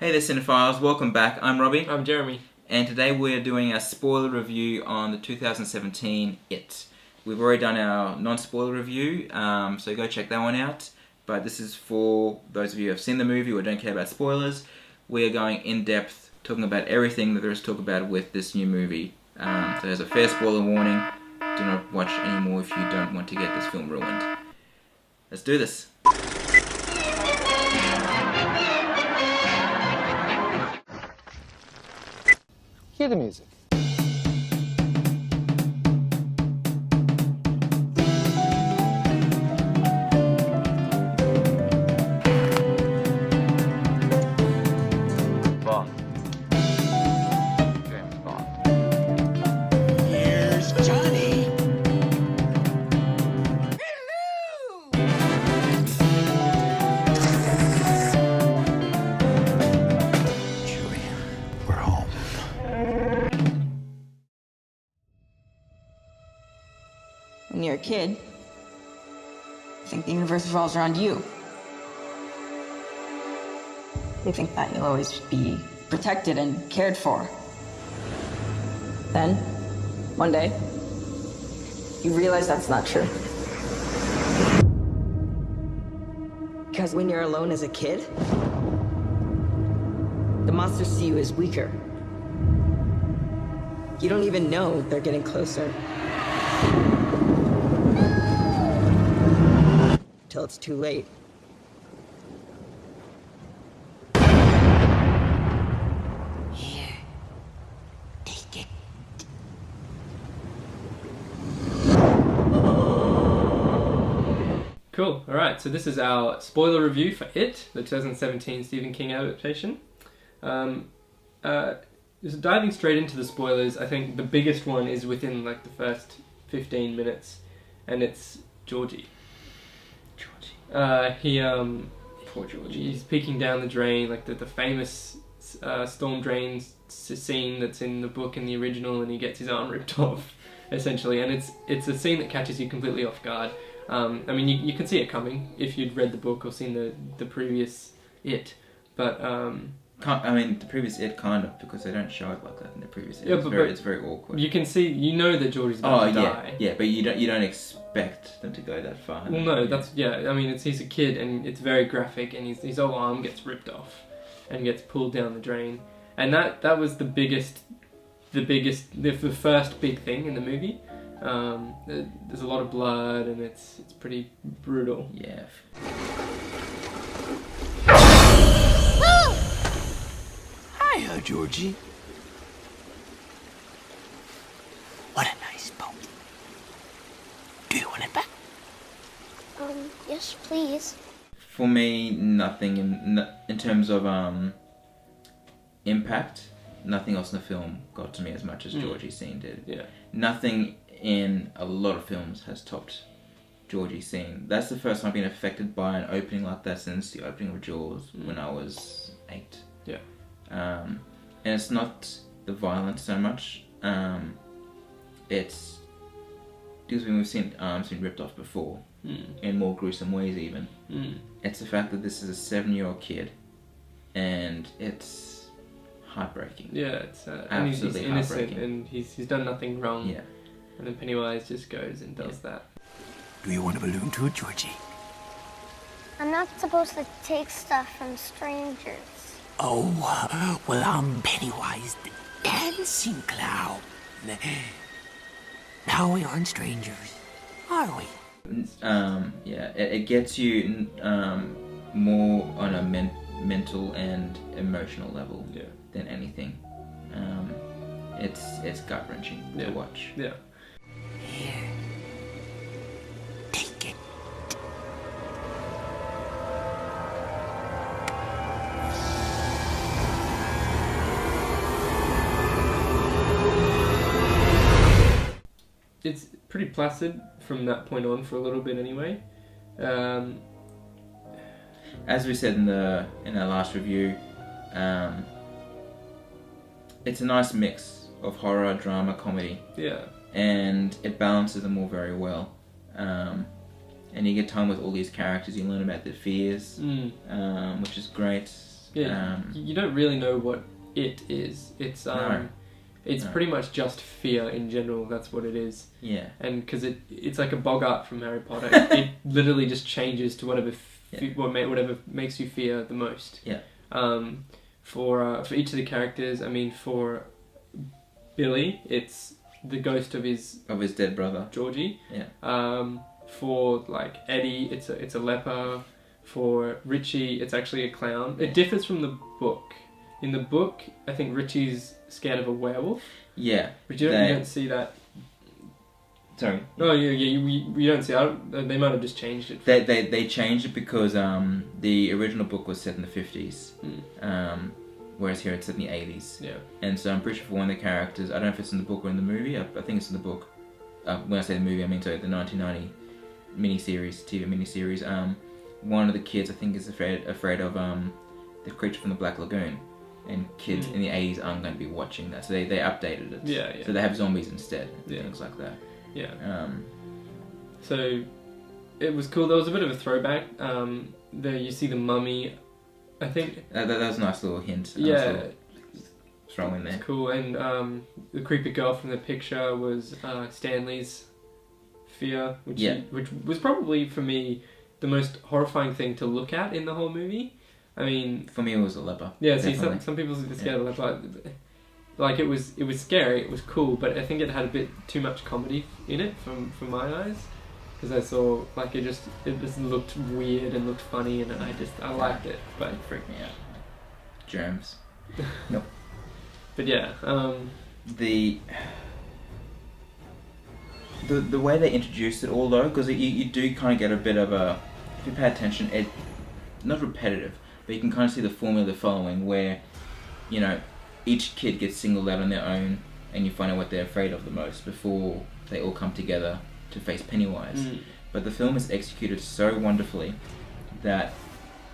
Hey there Cinephiles, welcome back. I'm Robbie. I'm Jeremy. And today we're doing a spoiler review on the 2017 It. We've already done our non-spoiler review, so go check that one out. But this is for those of you who have seen the movie or don't care about spoilers. We are going in-depth, talking about everything that there is to talk about with this new movie. So there's a fair spoiler warning. Do not watch anymore if you don't want to get this film ruined. Let's do this. Hear the music. Bond. James Bond. Here's Johnny. Chewie, we're home. When you're a kid, you think the universe revolves around you. You think that you'll always be protected and cared for. Then, one day, you realize that's not true. Because when you're alone as a kid, the monsters see you as weaker. You don't even know they're getting closer. Till it's too late. Here, take it. Cool. Alright, so this is our spoiler review for It, the 2017 Stephen King adaptation. Just diving straight into the spoilers, I think the biggest one is within like the first 15 minutes, and it's Georgie. Poor Georgie. He's peeking down the drain, like the famous storm drain scene that's in the book in the original, and he gets his arm ripped off, essentially. And it's a scene that catches you completely off guard. I mean, you can see it coming if you'd read the book or seen the previous It, but the previous It kind of, because they don't show it like that in the previous It. Yeah, It's very awkward. you can see, you know that Geordie's about to die. Yeah, but you don't expect them to go that far. Well, no, I mean, he's a kid, and it's very graphic, and his whole arm gets ripped off, and gets pulled down the drain, and that was the first big thing in the movie. There's a lot of blood, and it's pretty brutal. Yeah. Hiya, Georgie. What a nice boat. Do you want it back? Yes, please. For me, nothing in terms of impact. Nothing else in the film got to me as much as Georgie's scene did. Yeah. Nothing in a lot of films has topped Georgie's scene. That's the first time I've been affected by an opening like that since the opening of Jaws when I was 8. Yeah. And it's not the violence so much. It's because we've seen arms being ripped off before in more gruesome ways even. It's the fact that this is a 7-year-old kid, and it's heartbreaking. Yeah, it's Absolutely he's innocent, heartbreaking. and he's done nothing wrong. Yeah. And then Pennywise just goes and does that. Do you want a balloon too, Georgie? I'm not supposed to take stuff from strangers. Oh, well, I'm Pennywise, the dancing clown. Now we aren't strangers, are we? It gets you more on a mental and emotional level than anything. It's gut-wrenching to watch. Yeah. Here, take it. It's pretty placid from that point on for a little bit anyway. As we said in our last review, it's a nice mix of horror, drama, comedy. Yeah. And it balances them all very well. And you get time with all these characters, you learn about their fears, which is great. Yeah, you don't really know what it is. It's No. it's No. pretty much just fear in general. That's what it is. Yeah. And because it's like a Bogart from Harry Potter. It literally just changes to whatever whatever makes you fear the most. Yeah. For each of the characters, I mean, for Billy, it's the ghost of his dead brother. Georgie. Yeah. For like Eddie, it's a leper. For Richie, it's actually a clown. It differs from the book. In the book, I think Richie's scared of a werewolf. Yeah. But you don't see that. Sorry. No, you don't see. They might have just changed it. They changed it because the original book was set in the 50s, whereas here it's set in the 80s. Yeah. And so I'm pretty sure for one of the characters, I don't know if it's in the book or in the movie. I think it's in the book. When I say the movie, I mean the 1990 TV miniseries. One of the kids, I think, is afraid of the creature from the Black Lagoon, and kids in the 80s aren't going to be watching that, so they updated it. Yeah. So they have zombies instead, Yeah. things like that. Yeah. So it was cool. There was a bit of a throwback. There you see the mummy. I think that was a nice little hint. Yeah. Throw in there. It's cool. And the creepy girl from the picture was Stanley's fear, which was probably for me the most horrifying thing to look at in the whole movie. I mean, for me it was a leper. Yeah. See, some people are scared of leper. Like it was scary, it was cool, but I think it had a bit too much comedy in it from my eyes, because I saw like it just looked weird and looked funny, and I liked it, but it freaked me out. Germs. Nope. But yeah, the way they introduced it all though, because you do kind of get a bit of a, if you pay attention, it not repetitive, but you can kind of see the formula they're following, where each kid gets singled out on their own, and you find out what they're afraid of the most before they all come together to face Pennywise. But the film is executed so wonderfully that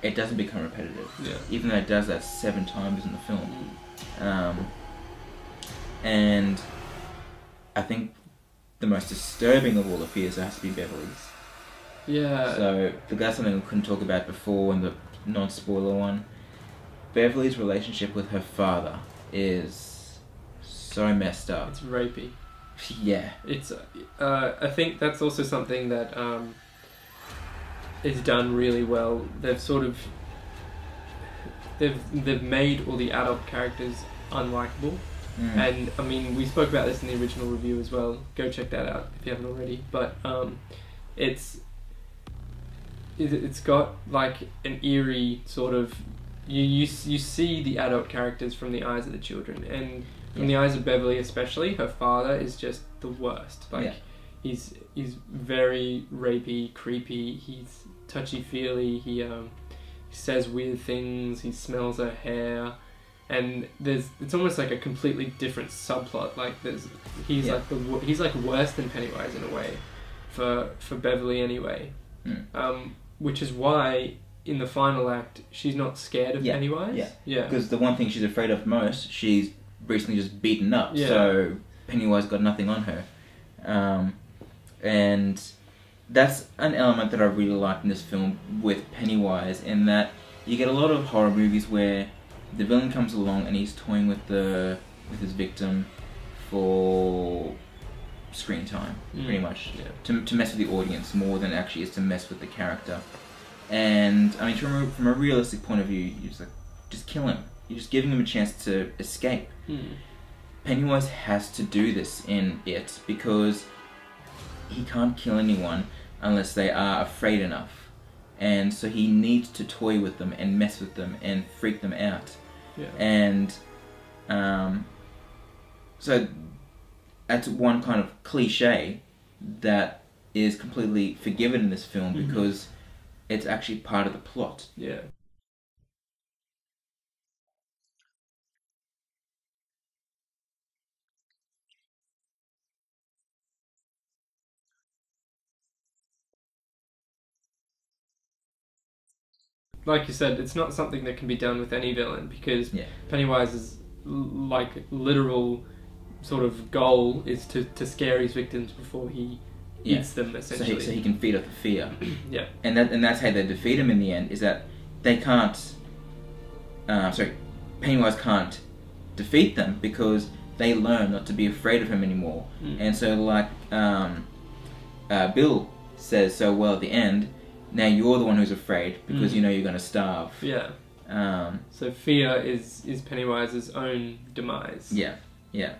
it doesn't become repetitive. Yeah. Even though it does that 7 times in the film. And I think the most disturbing of all the fears has to be Beverly's. Yeah. So that's something we couldn't talk about before in the non-spoiler one. Beverly's relationship with her father is so messed up. It's rapey. Yeah. It's I think that's also something that is done really well. They've sort of they've made all the adult characters unlikable. And I mean, we spoke about this in the original review as well. Go check that out if you haven't already. But it's got like an eerie sort of, you see the adult characters from the eyes of the children, and from the eyes of Beverly especially, her father is just the worst. Like he's very rapey, creepy. He's touchy-feely. He says weird things. He smells her hair. And it's almost like a completely different subplot. Like he's like worse than Pennywise in a way, for Beverly anyway. Which is why in the final act she's not scared of Pennywise. Yeah. Because the one thing she's afraid of most, she's recently just beaten up. Yeah. So Pennywise got nothing on her, and that's an element that I really liked in this film with Pennywise, in that you get a lot of horror movies where the villain comes along and he's toying with his victim for screen time, pretty much, to mess with the audience more than actually is to mess with the character. And I mean, from a realistic point of view, you just kill him. You're just giving him a chance to escape. Pennywise has to do this in it because he can't kill anyone unless they are afraid enough. And so he needs to toy with them and mess with them and freak them out. Yeah. And so that's one kind of cliche that is completely forgiven in this film because it's actually part of the plot. Yeah. Like you said, it's not something that can be done with any villain, because Pennywise's like literal sort of goal is to scare his victims before he eats them, essentially. So he can feed off the fear. Yeah. And that's how they defeat him in the end, is that they can't Pennywise can't defeat them because they learn not to be afraid of him anymore. And so, like Bill says so well at the end, now you're the one who's afraid because you know you're going to starve. Yeah. So fear is Pennywise's own demise. Yeah, yeah.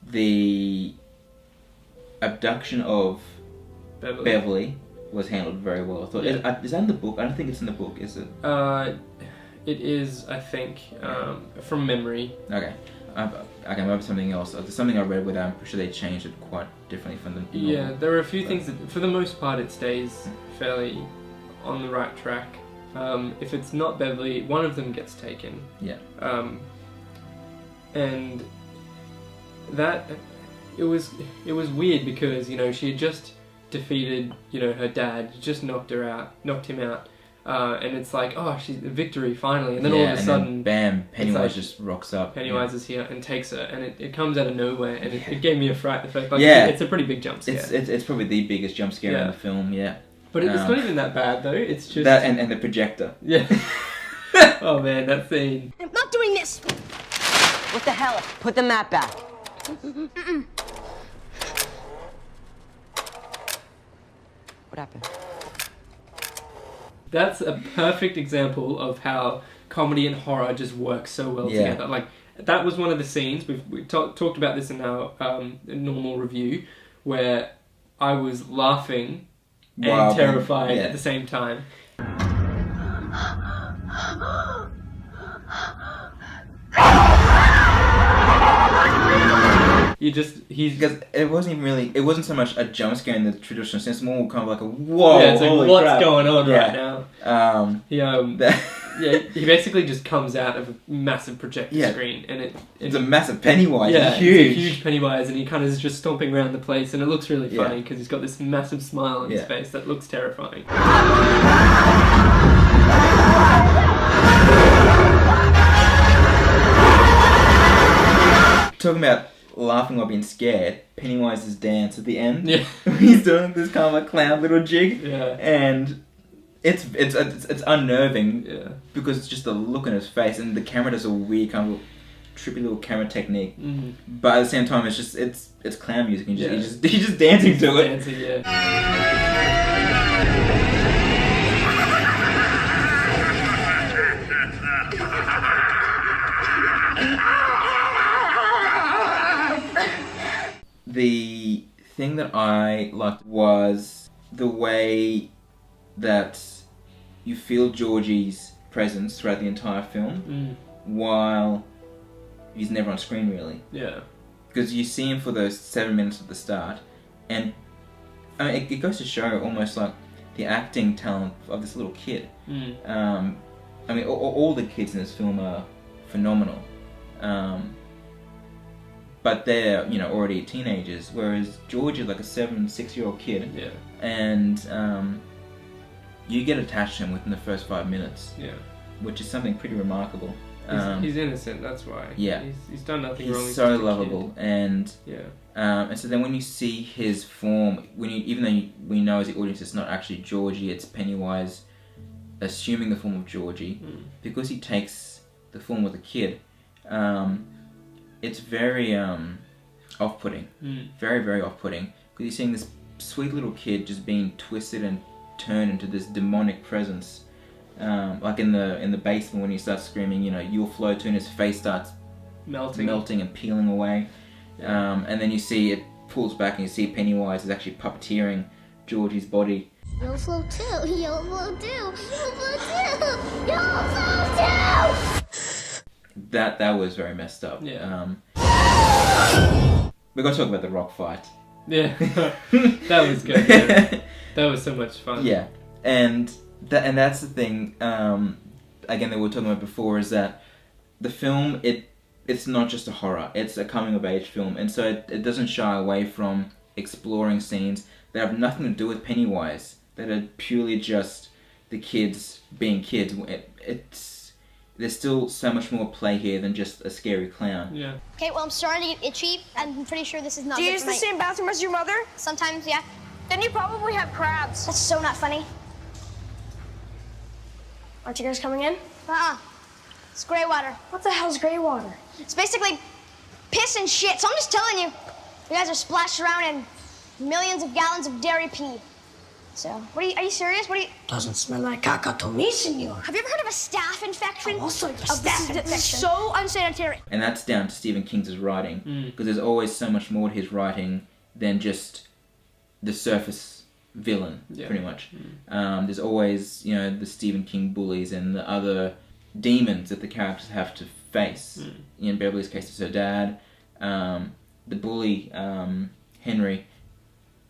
The abduction of Beverly was handled very well. I thought. Yeah. Is that in the book? I don't think it's in the book, is it? It is, I think, from memory. Okay. I can remember something else. There's something I read where I'm pretty sure they changed it quite differently from the novel. Yeah, there are a few things that, for the most part, it stays fairly on the right track. If it's not Beverly, one of them gets taken. Yeah. And that it was weird because, you know, she had just defeated, you know, her dad, just knocked him out. And it's like, oh, she's a victory finally, and then all of a sudden, bam! Pennywise like, just rocks up. Pennywise is here and takes her, and it comes out of nowhere, and it gave me a fright effect. Like, Yeah. it's a pretty big jump scare. It's probably the biggest jump scare in the film. Yeah, but it's not even that bad though. It's just that and the projector. Yeah. Oh man, that scene. I'm not doing this. What the hell? Put the map back. What happened? That's a perfect example of how comedy and horror just work so well together. Like, that was one of the scenes, we talked about this in our normal review, where I was laughing and terrified at the same time. Because it wasn't so much a jump scare in the traditional sense, more kind of like a whoa, yeah, it's like, holy what's crap. going on right now? He basically just comes out of a massive projector screen, and it's a massive Pennywise. Yeah, it's huge. It's a huge Pennywise, and he kind of is just stomping around the place, and it looks really funny because he's got this massive smile on his face that looks terrifying. Talking about laughing while being scared, Pennywise's dance at the end. Yeah. He's doing this kind of like clown little jig. Yeah. And it's unnerving. Yeah. Because it's just the look on his face, and the camera does a weird kind of trippy little camera technique. Mm-hmm. But at the same time, it's just it's clown music, and he's just dancing to it. Dancing, yeah. The thing that I liked was the way that you feel Georgie's presence throughout the entire film, while he's never on screen really. Yeah. Because you see him for those 7 minutes at the start, and I mean, it goes to show almost like the acting talent of this little kid. I mean, all the kids in this film are phenomenal. But they're, you know, already teenagers, whereas George is like a 6-year-old kid. Yeah. And you get attached to him within the first 5 minutes. Yeah. Which is something pretty remarkable. He's innocent, that's why. Yeah. He's done nothing wrong. He's so lovable, and and so then when you see his form, even though we know as the audience it's not actually Georgie, it's Pennywise assuming the form of Georgie, because he takes the form of the kid. It's very off-putting, very, very off-putting, because you're seeing this sweet little kid just being twisted and turned into this demonic presence. Like in the basement when he starts screaming, you know, you'll float to, and his face starts melting and peeling away. And then you see it pulls back, and you see Pennywise is actually puppeteering Georgie's body. You'll float too. You'll float too. You'll float too. You'll float too. That was very messed up. Yeah. We're gonna talk about the rock fight. Yeah. That was good. Yeah. That was so much fun. Yeah, and that's the thing. Again, that we were talking about before, is that the film it's not just a horror; it's a coming of age film, and so it doesn't shy away from exploring scenes that have nothing to do with Pennywise, that are purely just the kids being kids. There's still so much more play here than just a scary clown. Yeah. Okay, well, I'm starting to get itchy. I'm pretty sure this is not Do you good use for the my... same bathroom as your mother? Sometimes, yeah. Then you probably have crabs. That's so not funny. Aren't you guys coming in? It's gray water. What the hell's gray water? It's basically piss and shit. So I'm just telling you, you guys are splashed around in millions of gallons of dairy pee. So, are you serious? Doesn't smell like caca to me, senor. Have you ever heard of a staph infection? Also, a This staph is infection. so unsanitary. And that's down to Stephen King's writing, because there's always so much more to his writing than just the surface villain, pretty much. There's always, the Stephen King bullies and the other demons that the characters have to face. In Beverly's case, it's her dad. The bully, Henry,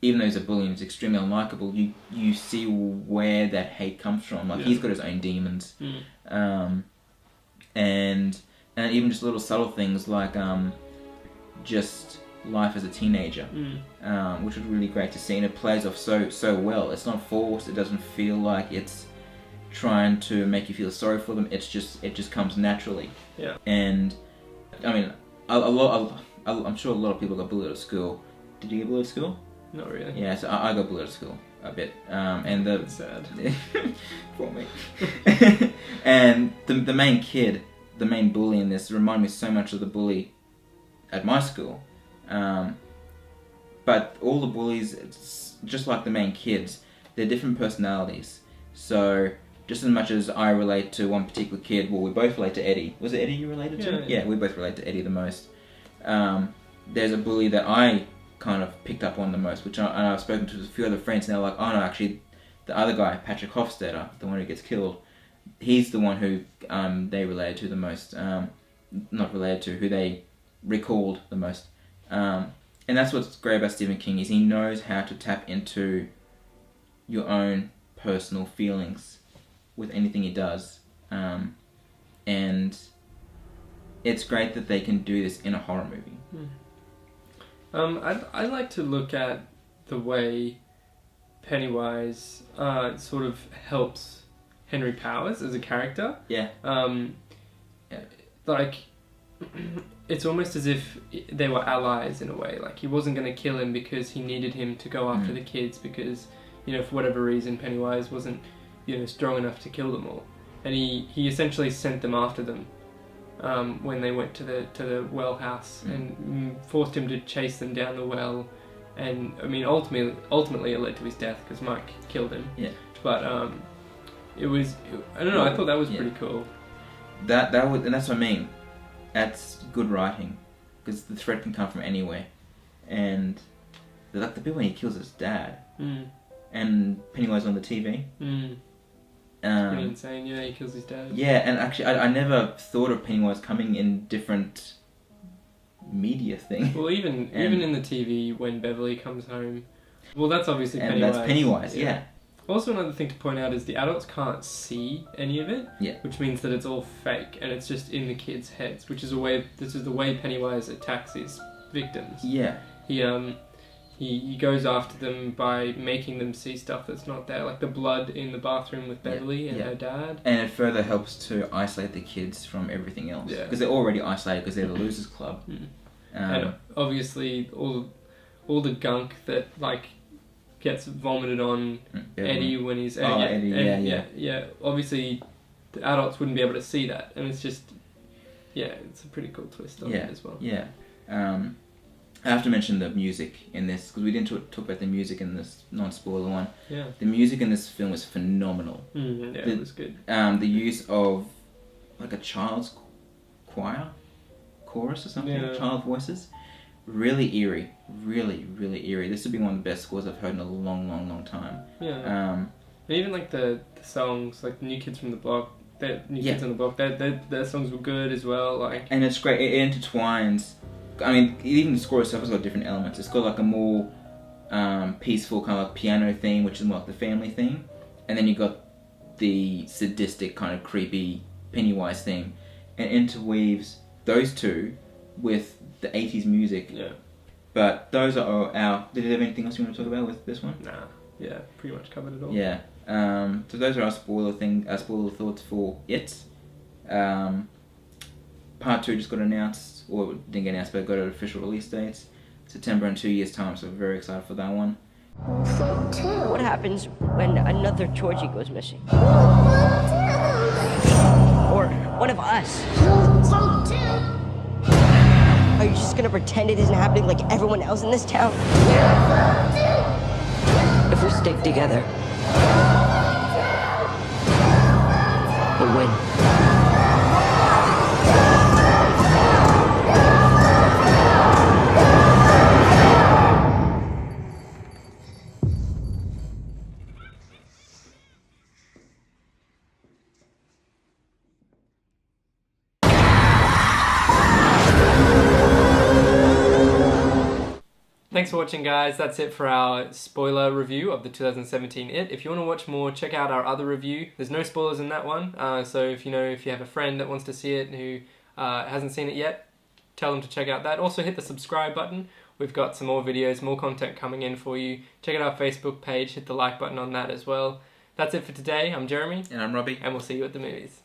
even though he's a bully and he's extremely unlikable, you see where that hate comes from. Like, he's got his own demons. And even just little subtle things like just life as a teenager, which was really great to see, and it plays off so well. It's not forced. It doesn't feel like it's trying to make you feel sorry for them. It just comes naturally. Yeah. And I mean, I'm sure a lot of people got bullied at school. Did you get bullied at school? Not really. Yeah, so I got bullied at school a bit, and That's sad. for me. And the main kid, the main bully in this, reminded me so much of the bully at my school. But all the bullies, it's just like the main kids, they're different personalities. So just as much as I relate to one particular kid, well, we both relate to Eddie. Was it Eddie you related to? Yeah. Yeah, we both relate to Eddie the most. There's a bully that I kind of picked up on the most, which I've spoken to a few other friends, and they're like, oh no, actually, the other guy, Patrick Hofstadter, the one who gets killed, he's the one who they related to the most. Not related to, who they recalled the most. And that's what's great about Stephen King, is he knows how to tap into your own personal feelings with anything he does. And it's great that they can do this in a horror movie. I like to look at the way Pennywise sort of helps Henry Powers as a character. Yeah. Like, it's almost as if they were allies in a way. Like, he wasn't going to kill him because he needed him to go after the kids because, for whatever reason, Pennywise wasn't, strong enough to kill them all. And he essentially sent them after them. When they went to the well house and forced him to chase them down the well, and I mean ultimately it led to his death because Mike killed him. Yeah. But it was, I don't know, I thought that was pretty cool. That was, and that's what I mean. That's good writing, because the threat can come from anywhere, and the bit when he kills his dad, and Pennywise on the TV. It's pretty insane. Yeah, he kills his dad. Yeah, and actually, I never thought of Pennywise coming in different media thing. Well, even in the TV when Beverly comes home, well, that's obviously Pennywise. And that's Pennywise, yeah. Also, another thing to point out is the adults can't see any of it, which means that it's all fake and it's just in the kids' heads, which is this is the way Pennywise attacks his victims. Yeah. He goes after them by making them see stuff that's not there, like the blood in the bathroom with Beverly and her dad. And it further helps to isolate the kids from everything else. Yeah. Because they're already isolated because they're the losers club. And obviously all the gunk that gets vomited on Eddie when he's Eddie. Yeah. Obviously, the adults wouldn't be able to see that, and it's just it's a pretty cool twist on it as well. Yeah. I have to mention the music in this, because we didn't talk about the music in this non-spoiler one. Yeah. The music in this film is phenomenal. It was good. The use of a child's chorus or something, child voices, really eerie, really eerie. This would be one of the best scores I've heard in a long time. Yeah. And even the songs, like the New Kids from the Block, Kids on the Block, their songs were good as well. And it's great. It intertwines. I mean, even the score itself has got different elements. It's got a more peaceful kind of piano theme, which is more like the family theme, and then you got the sadistic kind of creepy Pennywise theme, and interweaves those two with the 80s music. Yeah. But those are our... Did you have anything else you want to talk about with this one? Nah. Yeah, pretty much covered it all. Yeah. So those are our spoiler thoughts for it. Part 2 just got announced, or didn't get announced, but got an official release date. September in 2 years' time, so we're very excited for that one. What happens when another Georgie goes missing? Or One of us. You'll float too. Are you just gonna pretend it isn't happening like everyone else in this town? You'll float too. If we stick together, we'll win. Thanks for watching, guys. That's it for our spoiler review of the 2017 It. If you want to watch more, check out our other review. There's no spoilers in that one, so if you have a friend that wants to see it who hasn't seen it yet, tell them to check out that. Also hit the subscribe button. We've got some more videos, more content coming in for you. Check out our Facebook page, hit the like button on that as well. That's it for today. I'm Jeremy. And I'm Robbie. And we'll see you at the movies.